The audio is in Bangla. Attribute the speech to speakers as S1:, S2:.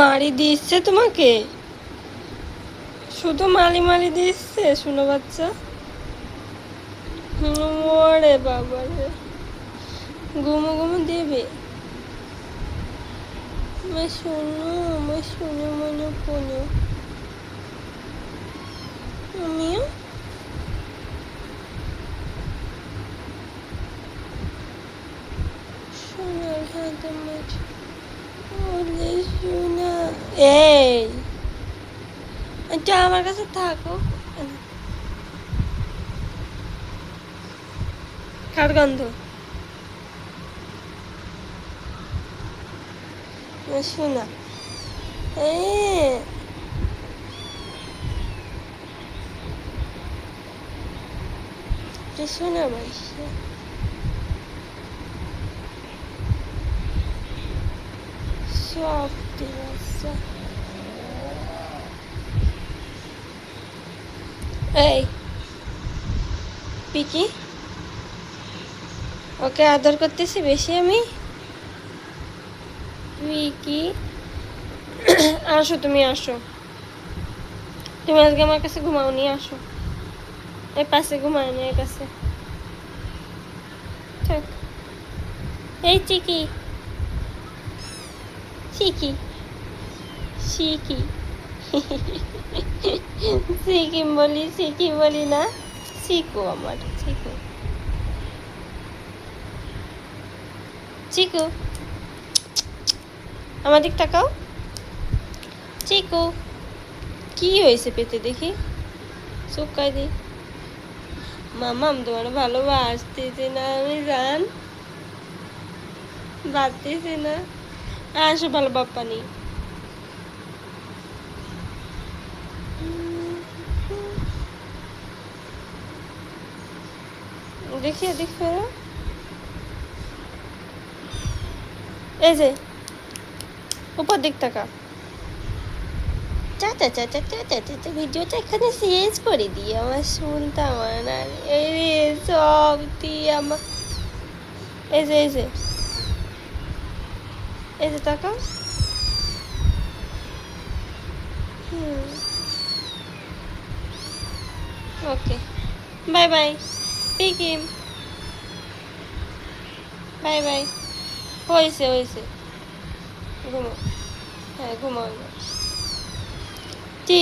S1: মারি দিচ্ছে তোমাকে, শুধু মালি মালি দিচ্ছে শুনো বাচ্চা। ওরে বাবা রে, ঘুমো ঘুমো দেবে। আমার শোনো মনে পড়ো, আমিও সোনার হাত আমার ওরে সোনা। এই এটা আমার কাছে থাকো। কার গন্ধ? শোনা শোনা বাসা সব ঠিক আছে। এই পিকি, ওকে আদর করতেছি বেশি আমি। পিকি আসো, তুমি আসো, তুমি আজকে আমার কাছে ঘুমাও, নিয়ে আসো। এই পাশে ঘুমায় না, এর কাছে থাক। এই চিকি চিকি সিকি সিকিম বলি, সিকি বলি না, চিকু আমার চিকু। চিকু আমার দিক তাকাও। চিকু কি হয়েছে পেতে দেখি, চুপকাই দি। মামাম তোমার ভালোবাসতেছে না, আমি জান বাড়তেছে না। আসো ভালো বাপ্পা নেই। দেখি এদিক ফেরো, এই যে উপর দিক তাকা। চাচা চাচা চাচা চাচা ভিডিওটা এখানে শেষ করে দিই, আমার শুনতে আমার না। এই রে সব দিয়ে আমার, এই যে এই যে এই যে তাকাও। ওকে বাই বাই পিকিম, বাই বাই। হয়েছে হয়েছে, ঘুমো, হ্যাঁ ঘুমাও। টি